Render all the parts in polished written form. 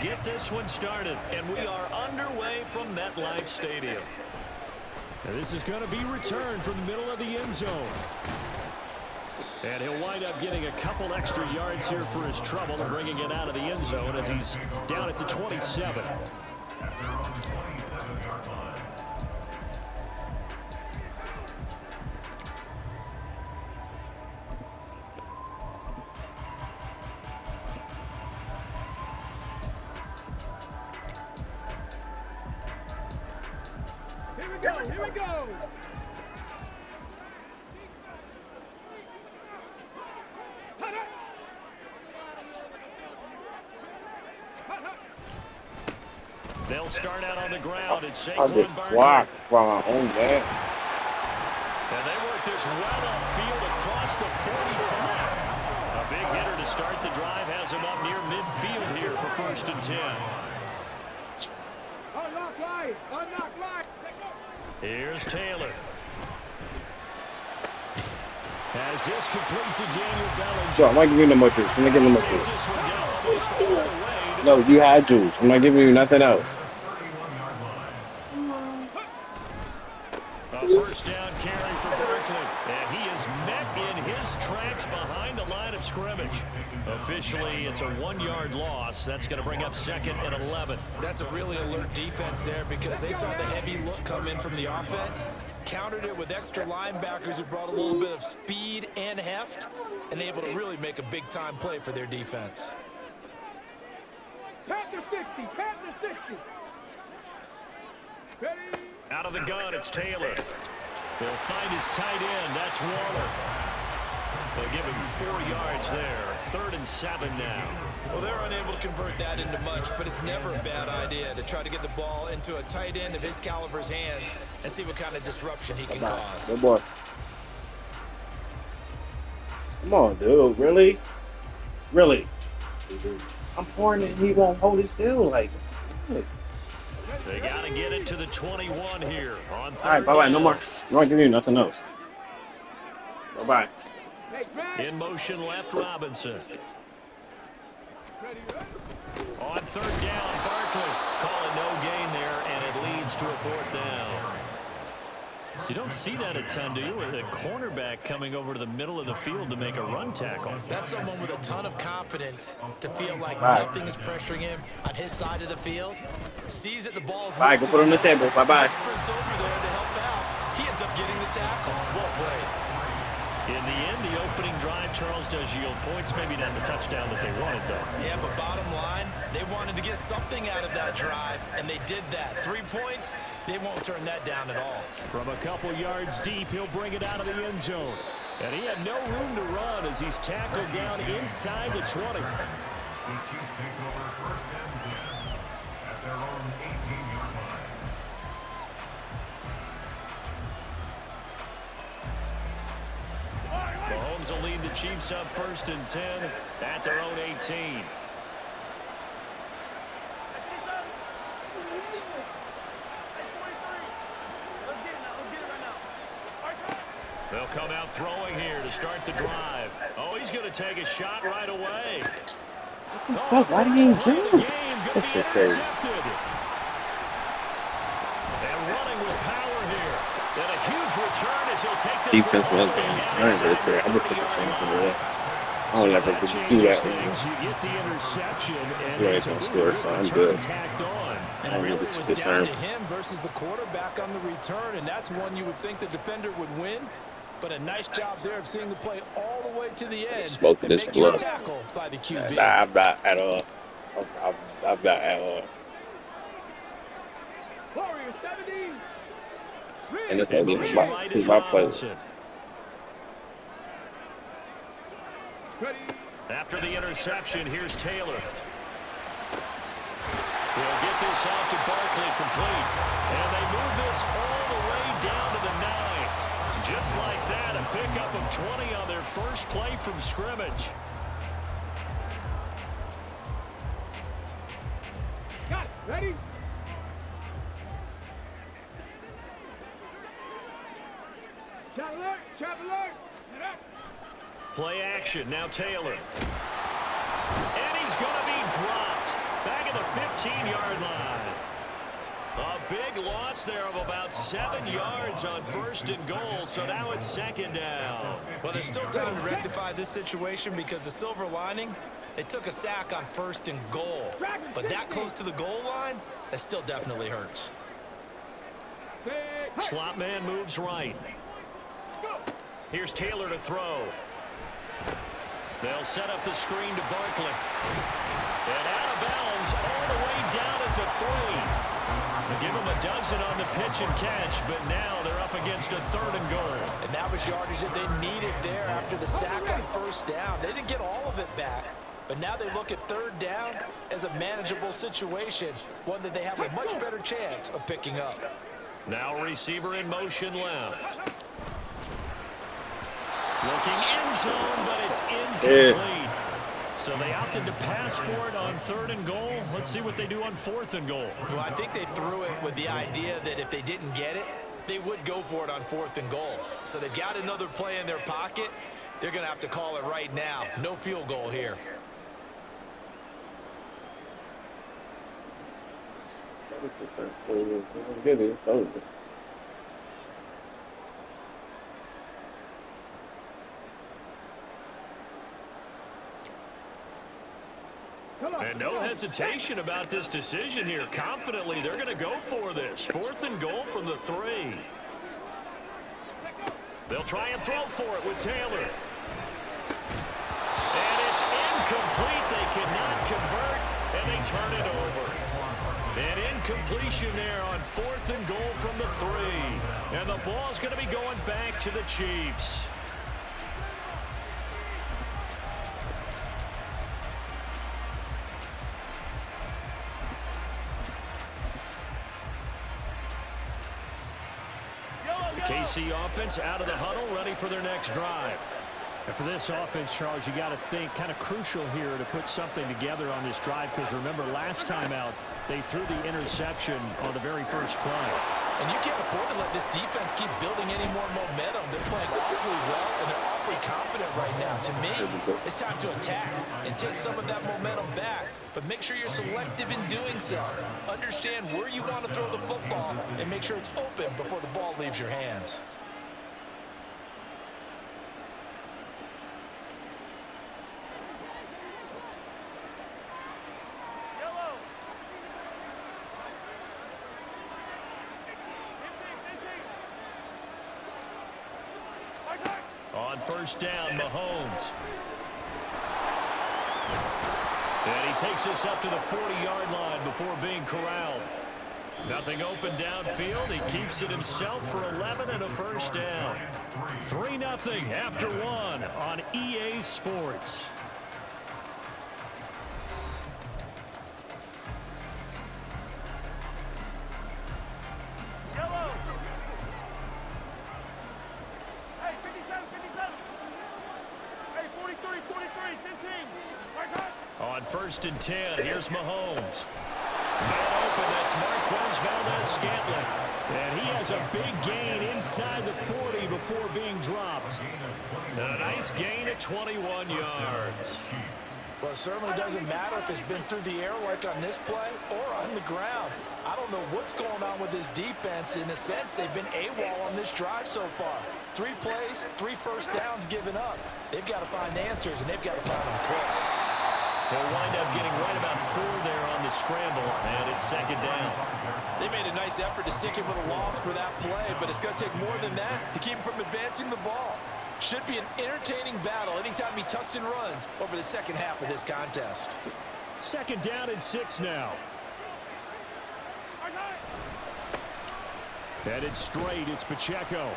get this one started. And we are underway from MetLife Stadium. And this is going to be returned from the middle of the end zone. And he'll wind up getting a couple extra yards here for his trouble and bringing it out of the end zone as he's down at the 27. Here we go. They'll start out on the ground. It's I just blocked from my own man. And they work this well upfield across the 45. A big hitter to start the drive has him up near midfield here for 1st and 10. Unlock line. Here's Taylor. As this complete to Daniel Bellinger. So I'm not giving you no more juice. I'm not giving you no more juice. No, you had juice. I'm not giving you nothing else. A 1st down carry for Barkley. And he is met in his tracks behind the line of scrimmage. Officially, it's a 1-yard loss. That's going to bring up 2nd and 11. That's a really alert defense there because they saw the heavy look come in from the offense, countered it with extra linebackers who brought a little bit of speed and heft, and able to really make a big-time play for their defense. Panther 60. Ready? Out of the gun, it's Taylor. They'll find his tight end. That's Waller. They'll give him 4 yards there. 3rd and 7 now. Well, they're unable to convert that into much, but it's never a bad idea to try to get the ball into a tight end of his caliber's hands and see what kind of disruption he can cause. Good boy. Come on, dude. Really? I'm pouring it and he won't hold it still. Like, they got to get it to the 21 here on 3rd. all right, bye-bye. No more. I'm not giving you nothing else. Bye-bye. In motion left, Robinson. On 3rd down, Barkley. Calling no gain there, and it leads to a 4th down. You don't see that a ton, do you? With a cornerback coming over to the middle of the field to make a run tackle. That's someone with a ton of confidence to feel like nothing is pressuring him on his side of the field. Sees that the ball's Bye, go put it on the table. Bye-bye. Sprints over there to help out. He ends up getting the tackle. Well played. In the end, the opening drive, Charles, does yield points. Maybe not the touchdown that they wanted, though. Yeah, but bottom line, they wanted to get something out of that drive, and they did that. 3 points, they won't turn that down at all. From a couple yards deep, he'll bring it out of the end zone. And he had no room to run as he's tackled down inside the 20. Mahomes will lead the Chiefs up 1st and 10 at their own 18. They'll come out throwing here to start the drive. Oh, he's going to take a shot right away. What the fuck? Why do you jump? That's so crazy. And running with power here. And a huge return as he'll take this. Defense well done. I ain't really care. I just took a chance over there. I don't ever do that anymore. You get the interception, and You ain't gonna score, so I'm good. I don't really It was concerned. down to him versus the quarterback on the return, and that's one you would think the defender would win. But a nice job there of seeing the play all the way to the end. Smoking this blood. Tackle by the QB. Nah, I'm not at all. I'm not at all. Warriors 17. And this ain't even my, this is my play. After the interception, here's Taylor. He'll get this out to Barkley complete. And they move this all the way down to the 9. Just like that, a pickup of 20 on their first play from scrimmage. Got it. Ready? Trap alert. Play action, now Taylor. And he's going to be dropped. Back at the 15-yard line. A big loss there of about 7 yards on 1st and goal, so now it's 2nd down. Well, there's still time to rectify this situation because the silver lining, they took a sack on 1st and goal. But that close to the goal line, that still definitely hurts. Slot man moves right. Here's Taylor to throw. They'll set up the screen to Barkley. And out of bounds all the way down at the 3. They give him a dozen on the pitch and catch, but now they're up against a 3rd and goal. And that was yardage that they needed there after the sack on 1st down. They didn't get all of it back, but now they look at 3rd down as a manageable situation, one that they have a much better chance of picking up. Now receiver in motion left. Looking end zone, but it's incomplete. So they opted to pass for it on 3rd and goal. Let's see what they do on 4th and goal. Well, I think they threw it with the idea that if they didn't get it, they would go for it on 4th and goal. So they've got another play in their pocket. They're going to have to call it right now. No field goal here. It's over. And no hesitation about this decision here. Confidently, they're going to go for this. 4th and goal from the 3. They'll try and throw for it with Taylor. And it's incomplete. They cannot convert, and they turn it over. An incompletion there on 4th and goal from the 3. And the ball's going to be going back to the Chiefs. KC offense out of the huddle, ready for their next drive. And for this offense, Charles, you got to think kind of crucial here to put something together on this drive, because remember last time out they threw the interception on the very first play. And you can't afford to let this defense keep building any more momentum. They're playing awfully well, and they're awfully confident right now. To me, it's time to attack and take some of that momentum back. But make sure you're selective in doing so. Understand where you want to throw the football and make sure it's open before the ball leaves your hands. On 1st down, Mahomes. And he takes us up to the 40-yard line before being corralled. Nothing open downfield. He keeps it himself for 11 and a 1st down. 3-0 after 1 on EA Sports. On 1st and 10, here's Mahomes. Man open, that's Marquez Valdez-Scantling. And he has a big gain inside the 40 before being dropped. And a nice gain at 21 yards. Well, it certainly doesn't matter if it's been through the air like on this play or on the ground. I don't know what's going on with this defense. In a sense, they've been AWOL on this drive so far. 3 plays, 3 first downs given up. They've got to find answers, and they've got to find them quick. They'll wind up getting right about 4 there on the scramble, and it's 2nd down. They made a nice effort to stick him with a loss for that play, but it's going to take more than that to keep him from advancing the ball. Should be an entertaining battle anytime he tucks and runs over the second half of this contest. 2nd down and 6 now. Headed straight, it's Pacheco.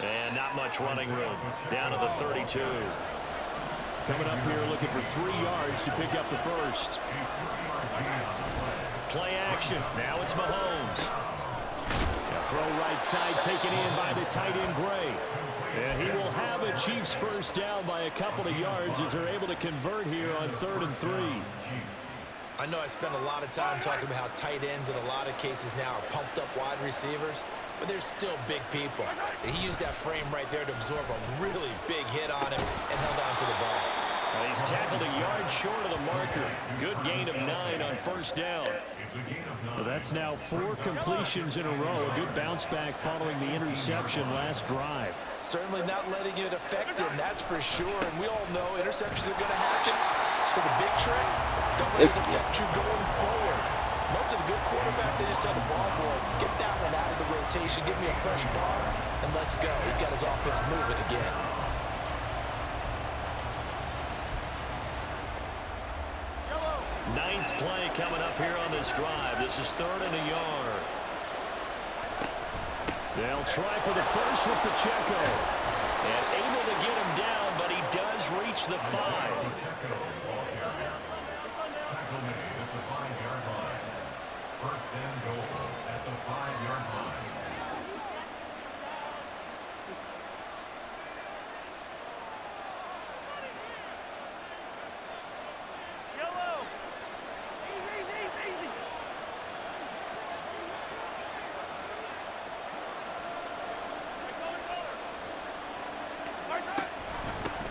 And not much running room. Down to the 32. Coming up here looking for 3 yards to pick up the 1st. Play action. Now it's Mahomes. A throw right side taken in by the tight end Gray. And he will have a Chiefs 1st down by a couple of yards as they're able to convert here on 3rd and 3. I know I spent a lot of time talking about how tight ends in a lot of cases now are pumped up wide receivers, but they're still big people. He used that frame right there to absorb a really big hit on him and held on to the ball. Well, he's tackled a yard short of the marker. Good gain of 9 on first down. Well, that's now 4 completions in a row. A good bounce back following the interception last drive. Certainly not letting it affect him, that's for sure. And we all know interceptions are going to happen. So the big trick, don't let it affect you going forward. Most of the good quarterbacks, they just tell the ball boy, get that one out of the rotation, give me a fresh ball, and let's go. He's got his offense moving again. Ninth play coming up here on this drive. This is 3rd and a yard. They'll try for the first with Pacheco. And able to get him down, but he does reach the 5. First and goal at the 5-yard line.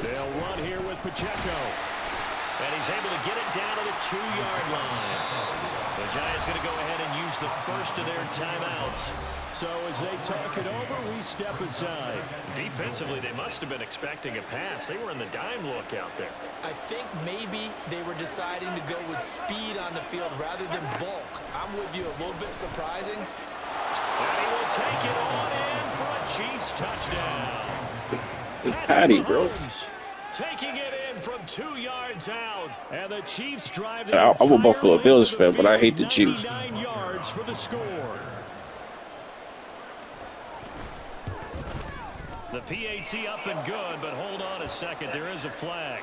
They'll run here with Pacheco. And he's able to get it down to the 2-yard line. The Giants going to go ahead and use the first of their timeouts. So as they talk it over, we step aside. Defensively, they must have been expecting a pass. They were in the dime look out there. I think maybe they were deciding to go with speed on the field rather than bulk. I'm with you, a little bit surprising. And he will take it on in for a Chiefs touchdown. It's Patty, bro. Taking it in from 2 yards out. And the Chiefs drive I'm a Buffalo Bills fan, but I hate the Chiefs. 99 yards for the score. The PAT up and good, but hold on a second. There is a flag.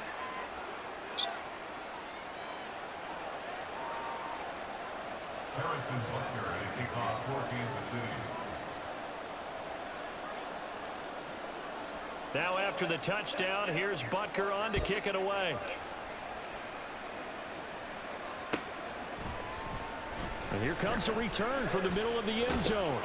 Harrison Butker at a kickoff for Kansas City. Now after the touchdown, here's Butker on to kick it away. And here comes a return from the middle of the end zone.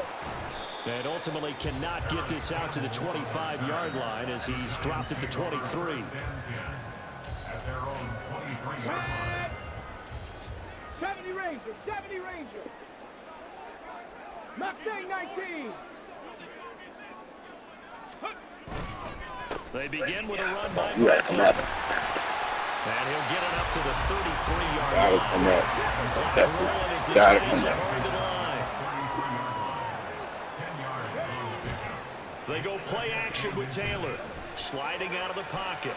And ultimately cannot get this out to the 25-yard line as he's dropped it to 23. At their own 23-yard line. 70 Ranger, 70 Ranger. Mustang 19. They begin with a run by Yeah, come on. and he'll get it up to the 33-yard Got it, come on. Got it, come on. They go play action with Taylor. Sliding out of the pocket.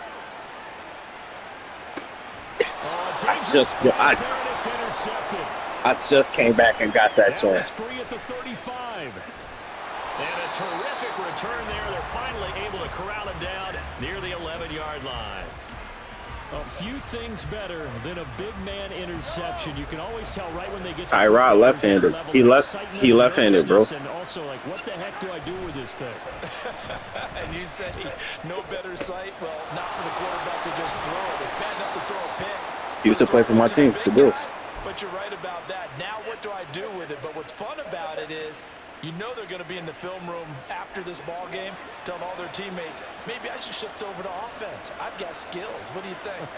I just came back and got that chance. Free at the 35. And a terrific return there. They're finally able to corral him down near the 11-yard line. A few things better than a big man interception. You can always tell right when they get Tyrod left-handed. He left-handed, bro. And also, like, what the heck do I do with this thing? And you say no better sight? Well, not for the quarterback to just throw it. It's bad enough to throw a pick. He used to play for my team, the Bills. But you're right about that. Now what do I do with it? But what's fun about it is you know they're going to be in the film room after this ball game telling all their teammates, maybe I should shift over to offense. I've got skills. What do you think?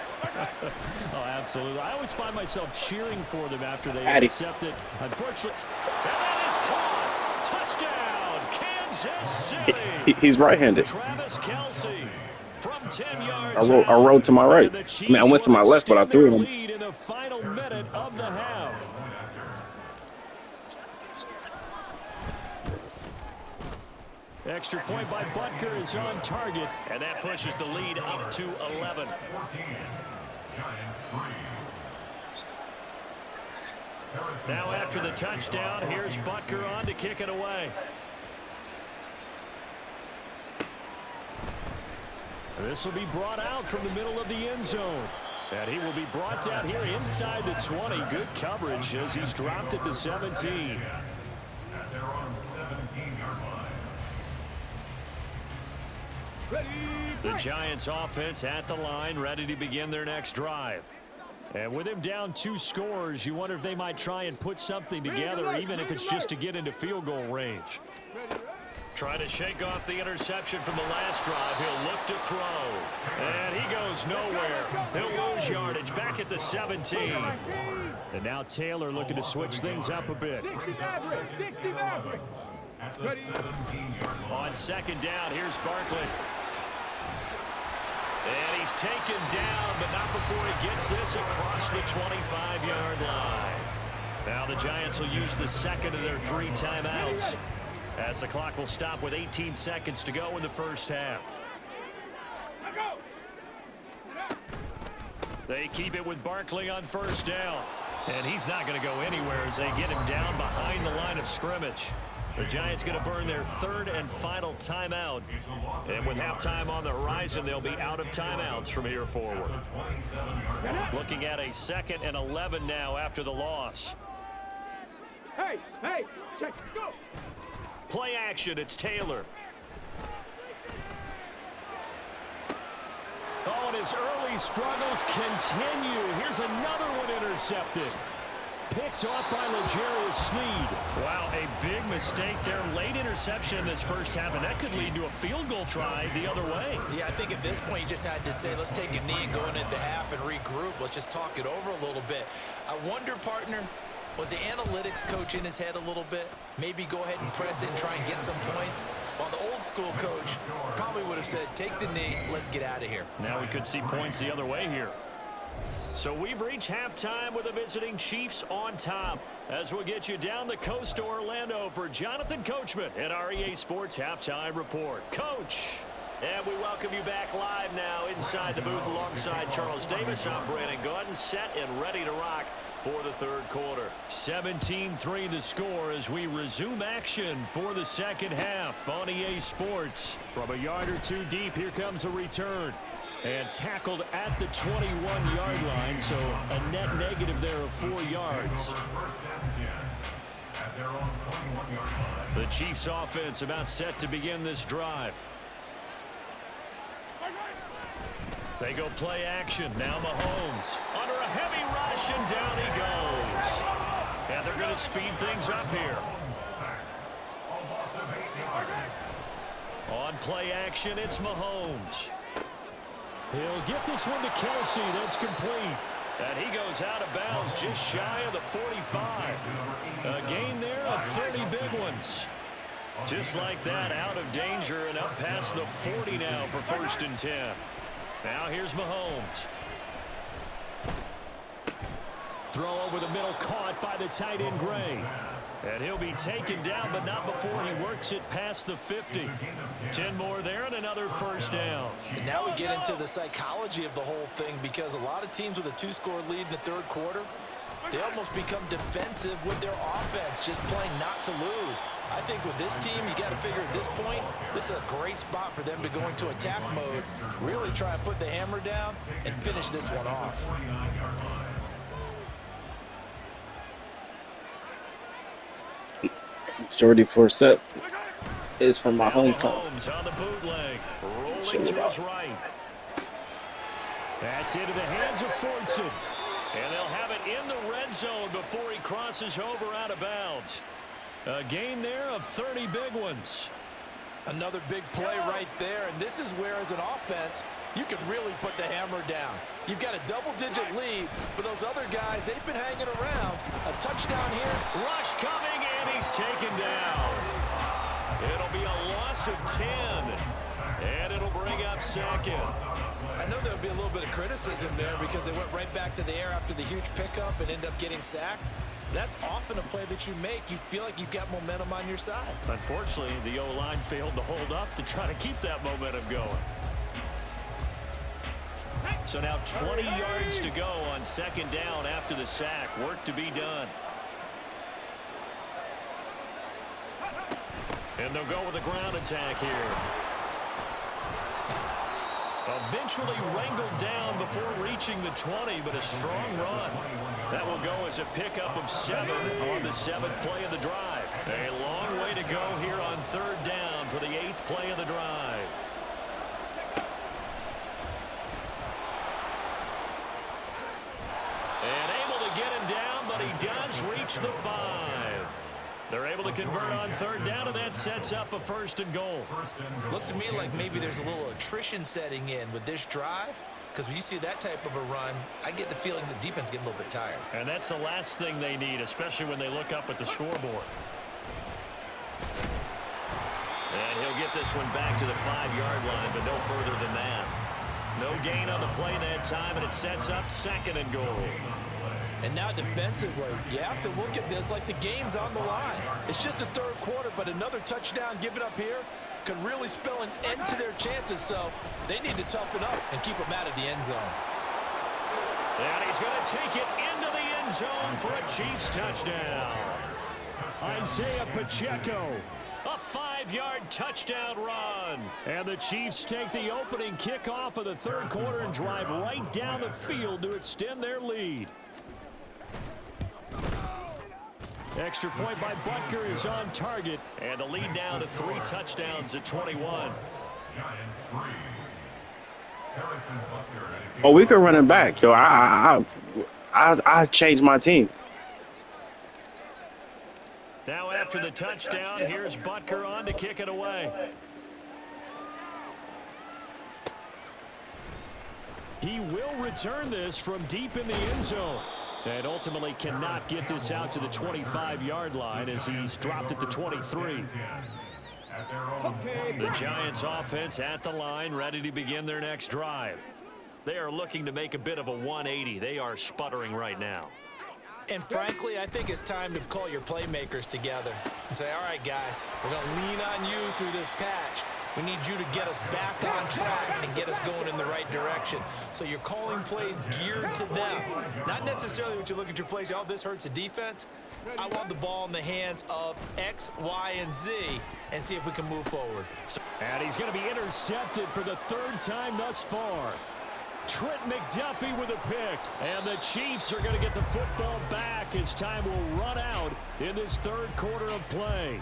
Oh, absolutely. I always find myself cheering for them after they Patty. accept it. Unfortunately, And that is caught. Touchdown, Kansas City. He's right-handed. Travis Kelce from 10 yards I rode to my right. I mean, I went to my left, but I threw him. lead in the final minute of the half. Extra point by Butker is on target. And that pushes the lead up to 11. 14. Giants 3. Now after the touchdown, here's Butker on to kick it away. This will be brought out from the middle of the end zone. And he will be brought down here inside the 20. Good coverage as he's dropped at the 17. At their own 17-yard line. The Giants offense at the line, ready to begin their next drive. And with him down 2 scores, you wonder if they might try and put something together, even if it's just to get into field goal range. Trying to shake off the interception from the last drive. He'll look to throw. And he goes nowhere. He'll lose yardage back at the 17. And now Taylor looking to switch things up a bit. 60 Maverick, 60 Maverick. At the 17-yard line. On second down, here's Barkley. And he's taken down, but not before he gets this across the 25-yard line. Now the Giants will use the second of their 3 timeouts, as the clock will stop with 18 seconds to go in the first half. They keep it with Barkley on first down. And he's not going to go anywhere as they get him down behind the line of scrimmage. The Giants going to burn their 3rd and final timeout. And with halftime on the horizon, they'll be out of timeouts from here forward. Looking at a 2nd and 11 now after the loss. Hey, check, go. Play action, it's Taylor. Oh, and his early struggles continue. Here's another one intercepted. Picked off by L'Jarius Sneed. Wow, a big mistake there. Late interception in this first half, and that could lead to a field goal try the other way. Yeah, I think at this point you just had to say, let's take a knee and go into the half and regroup. Let's just talk it over a little bit. I wonder, partner, was the analytics coach in his head a little bit? Maybe go ahead and press it and try and get some points? While the old school coach probably would have said, take the knee, let's get out of here. Now we could see points the other way here. So we've reached halftime with the visiting Chiefs on top. As we'll get you down the coast to Orlando for Jonathan Coachman at our EA Sports Halftime Report. Coach! And we welcome you back live now inside the booth alongside Charles Davis. I'm Brandon Gordon, set and ready to rock for the 3rd quarter. 17-3 the score as we resume action for the second half on EA Sports. From a yard or two deep, here comes a return. And tackled at the 21-yard line, so a net negative there of 4 yards. The Chiefs offense about set to begin this drive. They go play action. Now Mahomes under a heavy rush, and down he goes. And they're going to speed things up here. On play action, it's Mahomes. He'll get this one to Kelsey. That's complete. And he goes out of bounds just shy of the 45. A gain there of 30 big ones. Just like that, out of danger and up past the 40 now for 1st and 10. Now here's Mahomes. Throw over the middle, caught by the tight end Gray. And he'll be taken down, but not before he works it past the 50. 10 more there and another 1st down. And now we get into the psychology of the whole thing, because a lot of teams with a 2-score lead in the 3rd quarter, they almost become defensive with their offense, just playing not to lose. I think with this team, you got to figure at this point, this is a great spot for them to go into attack mode, really try and put the hammer down and finish this one off. Majority for set is from my hometown. On the bootleg, rolling to his right. That's into the hands of Fortson. And they'll have it in the red zone before he crosses over out of bounds. A gain there of 30 big ones. Another big play right there, and this is where, as an offense, you can really put the hammer down. You've got a double-digit lead, but those other guys, they've been hanging around. A touchdown here. Rush coming, and he's taken down. It'll be a loss of 10, and it'll bring up 2nd. I know there'll be a little bit of criticism there because they went right back to the air after the huge pickup and ended up getting sacked. That's often a play that you make. You feel like you've got momentum on your side. Unfortunately, the O-line failed to hold up to try to keep that momentum going. So now 20 yards to go on 2nd down after the sack. Work to be done. And they'll go with a ground attack here. Eventually wrangled down before reaching the 20, but a strong run. That will go as a pickup of 7 on the 7th play of the drive. A long way to go here on 3rd down for the 8th play of the drive. And able to get him down, but he does reach the 5. They're able to convert on third down, and that sets up a 1st and goal. Looks to me like maybe there's a little attrition setting in with this drive, because when you see that type of a run, I get the feeling the defense getting a little bit tired. And that's the last thing they need, especially when they look up at the scoreboard. And he'll get this one back to the 5-yard line, but no further than that. No gain on the play that time, and it sets up 2nd and goal. And now defensively, you have to look at this like the game's on the line. It's just the 3rd quarter, but another touchdown given up here could really spell an end to their chances, so they need to toughen up and keep them out of the end zone. And he's going to take it into the end zone for a Chiefs touchdown. Isaiah Pacheco, a 5-yard touchdown run. And the Chiefs take the opening kickoff of the 3rd quarter and drive right down the field to extend their lead. Extra point by Butker is on target, and the lead now to 3 touchdowns at 21. Oh, we could run it back, yo. I changed my team. Now after the touchdown, here's Butker on to kick it away. He will return this from deep in the end zone. And ultimately cannot get this out to the 25-yard line as he's dropped at the 23. The Giants offense at the line, ready to begin their next drive. They are looking to make a bit of a 180. They are sputtering right now. And frankly, I think it's time to call your playmakers together and say, all right, guys, we're going to lean on you through this patch. We need you to get us back on track and get us going in the right direction. So you're calling plays geared to them. Not necessarily when you look at your plays, oh, this hurts the defense. I want the ball in the hands of X, Y, and Z and see if we can move forward. And he's going to be intercepted for the 3rd time thus far. Trent McDuffie with a pick. And the Chiefs are going to get the football back as time will run out in this 3rd quarter of play.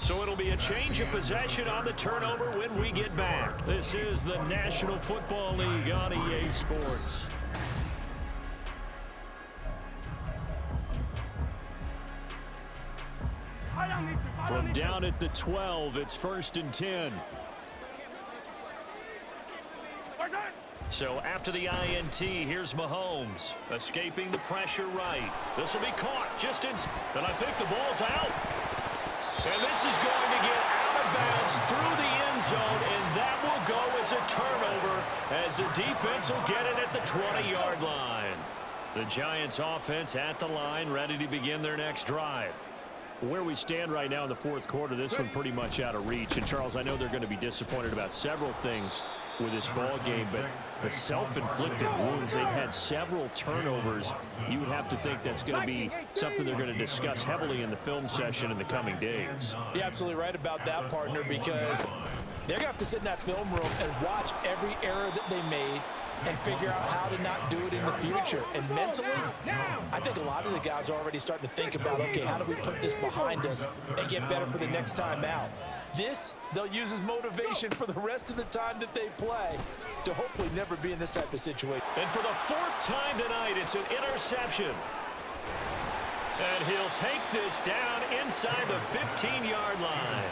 So it'll be a change of possession on the turnover when we get back. This is the National Football League on EA Sports. From down at the 12, it's 1st and 10. So after the INT, here's Mahomes escaping the pressure right. This will be caught just in, and I think the ball's out. And this is going to get out of bounds through the end zone, and that will go as a turnover as the defense will get it at the 20-yard line. The Giants offense at the line, ready to begin their next drive. Where we stand right now in the 4th quarter, this one pretty much out of reach. And, Charles, I know they're going to be disappointed about several things with this ball game, but the self-inflicted wounds, they've had several turnovers. You would have to think that's going to be something they're going to discuss heavily in the film session in the coming days. You're absolutely right about that, partner, because they're going to have to sit in that film room and watch every error that they made and figure out how to not do it in the future. And mentally, I think a lot of the guys are already starting to think about, okay, how do we put this behind us and get better for the next time out? This, they'll use as motivation for the rest of the time that they play to hopefully never be in this type of situation. And for the 4th time tonight, it's an interception. And he'll take this down inside the 15-yard line.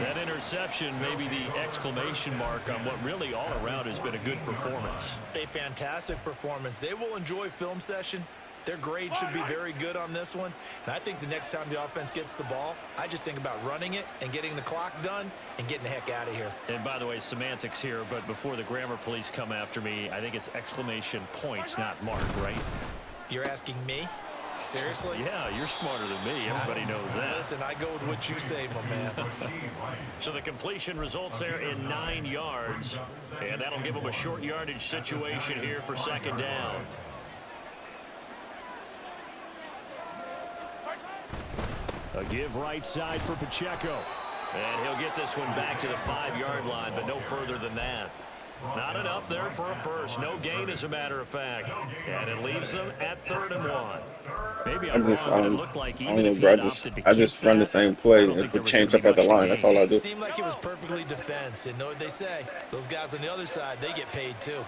That interception may be the exclamation mark on what really all around has been a good performance. A fantastic performance. They will enjoy film session. Their grade should be very good on this one. And I think the next time the offense gets the ball, I just think about running it and getting the clock done and getting the heck out of here. And by the way, semantics here, but before the grammar police come after me, I think it's exclamation point, not mark, right? You're asking me? Seriously? Yeah, you're smarter than me. Everybody knows that. Listen, I go with what you say, my man. So the completion results there in 9 yards. And that'll give them a short yardage situation here for 2nd down. A give right side for Pacheco. And he'll get this one back to the 5-yard line, but no further than that. Not enough there for a first. No gain, as a matter of fact. And it leaves them at 3rd and 1. Maybe I'm wrong, but it looked like even if he had opted to I just run the same play and change up at the line. That's all I do. It seemed like it was perfectly defense. And know what they say? Those guys on the other side, they get paid too.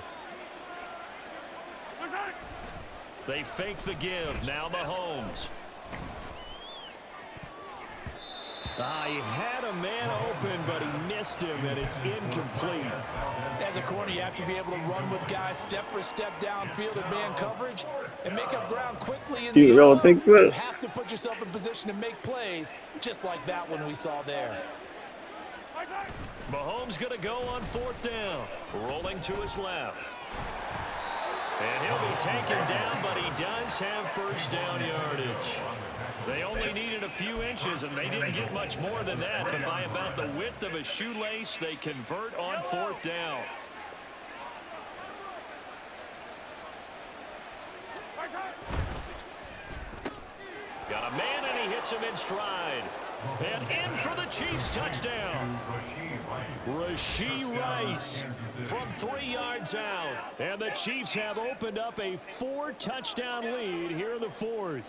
They fake the give. Now Mahomes. He had a man open, but he missed him, and it's incomplete. As a corner, you have to be able to run with guys step for step downfield in man coverage and make up ground quickly in You don't zone. think so? You have to put yourself in position to make plays, just like that one we saw there. Mahomes going to go on 4th down. Rolling to his left. And he'll be taken down, but he does have first down yardage. They only needed a few inches, and they didn't get much more than that. But by about the width of a shoelace, they convert on 4th down. Got a man, and he hits him in stride. And in for the Chiefs touchdown. Rashee Rice from 3 yards out. And the Chiefs have opened up a 4-touchdown lead here in the 4th.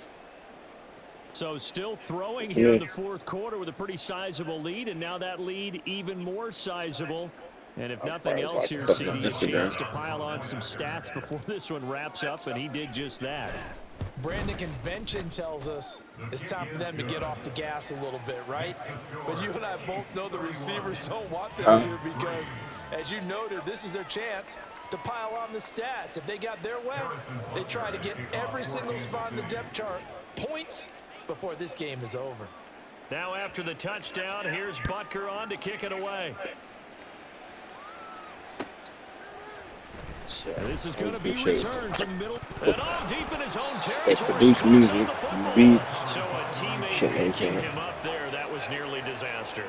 So still throwing here in the 4th quarter with a pretty sizable lead. And now that lead even more sizable. And if nothing else here, seeing a chance to pile on some stats before this one wraps up. And he did just that. Brandon, convention tells us it's time for them to get off the gas a little bit, right? But you and I both know the receivers don't want them to, because, as you noted, this is their chance to pile on the stats. If they got their way, they try to get every single spot in the depth chart points before this game is over. Now after the touchdown, here's Butker on to kick it away. And this is going to be returned from the middle. And all deep in his own territory. They produce music, beats. So a teammate picking him up there, that was nearly disaster.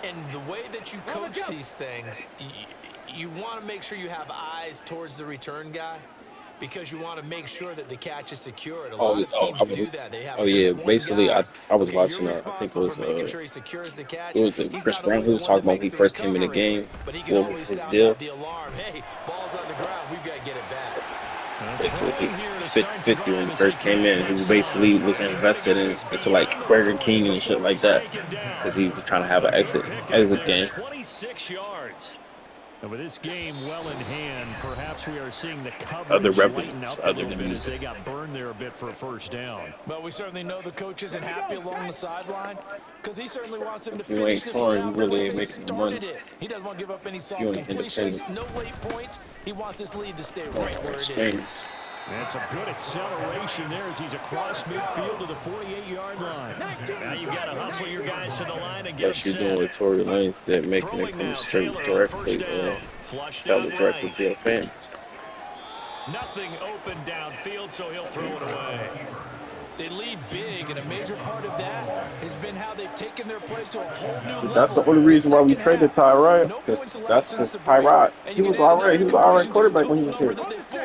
And the way that you coach these things, you want to make sure you have eyes towards the return guy, because you want to make sure that the catch is secured. A lot of teams do that. They have basically, I was watching I think it was Chris Brown who was talking about when he first came in the game. What was his deal? Hey, ball's on the ground. We've got to get it back. Basically, it's 50-50 when he first came in. He basically was invested into like Burger King and shit like that, because he was trying to have an exit game. 26 yards. And with this game well in hand, perhaps we are seeing the coverage Other lighten referees, up a little bit as they got burned there a bit for a first down. Well, we certainly know the coach isn't happy along the sideline, because he certainly wants him to You finish ain't this scoring, one out you really the way ain't they making no started money. it. He doesn't want to give up any soft You ain't completions, independent. no late points. He wants his lead to stay right where it Strange. is. That's a good acceleration there as he's across midfield to the 48-yard line. Now you've got to hustle your guys to the line and get That's you them doing set. with Tory Lanez, that making Throwing it come now, straight Taylor on directly, first down. Flushed sell out it directly right. to your fans. Nothing open downfield, so he'll throw it away. They lead big, and a major part of that has been how they've taken their play to a whole new level. That's the only reason why we traded Tyrod, because that's Tyrod. He was already quarterback when he was here.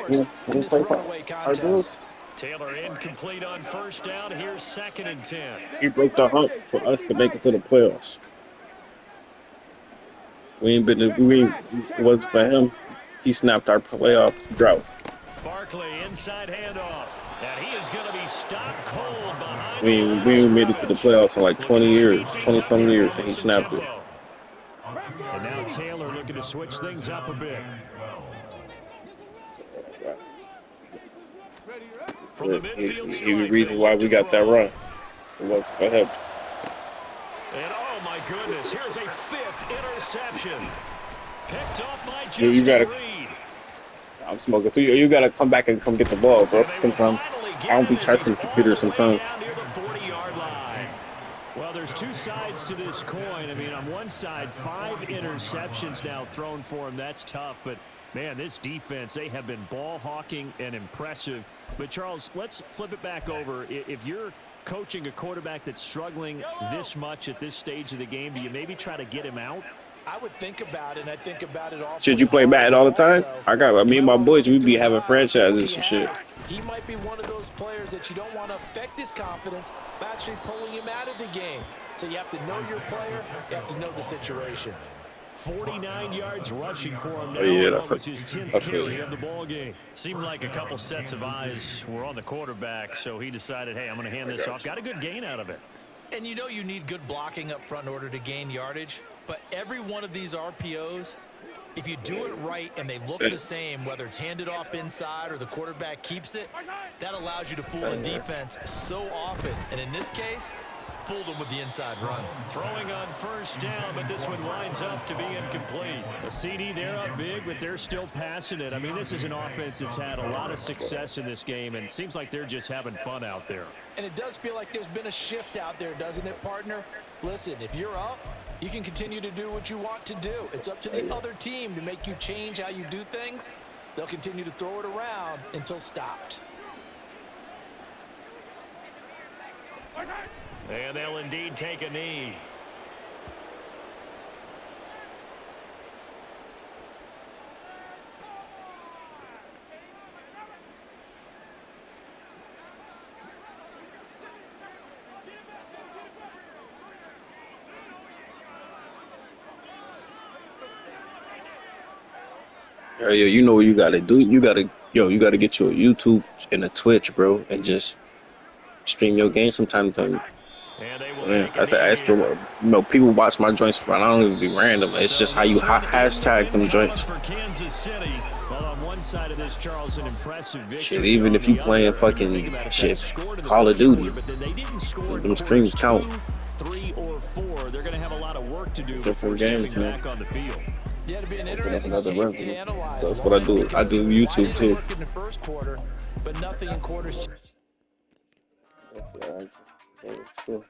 He didn't play for our dudes. Taylor incomplete on first down. Here's 2nd and 10. He broke the hump for us to make it to the playoffs. It wasn't for him. He snapped our playoff drought. Barkley inside handoff. And he is going to be stopped cold behind. We ain't made it to the playoffs in like 20 years, 20-some years, and he snapped it. And now Taylor looking to switch things up a bit. From the midfield He stripe, the reason why we got that run. It wasn't for him. And oh my goodness, here's a 5th interception. Picked off by You Justin gotta- Reed. I'm smoking. So you gotta come back and come get the ball, bro. Sometimes I don't be trusting computers sometimes. Well, there's two sides to this coin. I mean, on one side, 5 interceptions now thrown for him. That's tough. But, man, this defense, they have been ball hawking and impressive. But, Charles, let's flip it back over. If you're coaching a quarterback that's struggling this much at this stage of the game, do you maybe try to get him out? I would think about it, and I think about it all. Should you play Madden all the time? Me and my boys, we be having franchises and shit. He might be one of those players that you don't want to affect his confidence by actually pulling him out of the game. So you have to know your player. You have to know the situation. 49 yards rushing for him now. Oh, yeah, That that's was his 10th okay. carry of the ball game. Seemed like a couple sets of eyes were on the quarterback, so he decided, hey, I'm going to hand this off. Got a good gain out of it. And you know you need good blocking up front in order to gain yardage. But every one of these RPOs, if you do it right and they look the same, whether it's handed off inside or the quarterback keeps it, that allows you to fool the defense so often. And in this case, fooled him with the inside run. Throwing on first down, but this one winds up to be incomplete. A CD, they're up big, but they're still passing it. I mean, this is an offense that's had a lot of success in this game, and it seems like they're just having fun out there. And it does feel like there's been a shift out there, doesn't it, partner? Listen, if you're up, you can continue to do what you want to do. It's up to the other team to make you change how you do things. They'll continue to throw it around until stopped. And they'll indeed take a knee. Yo, you know what you gotta do? You gotta get you a YouTube and a Twitch, bro, and just stream your game sometime. Man, that's an extra. You know, people watch my joints for. I don't even be random. It's just how you hashtag them joints. Shit, even if you playing fucking shit, Call of Duty, them streams count. 3 or 4, they're going to have a lot of work to do before games, stepping back on the field. Yeah, it'd be an That's interesting another tape revenue. to analyze. That's what I do. I do YouTube too. In the first quarter, but nothing in quarters. Yeah, it's cool.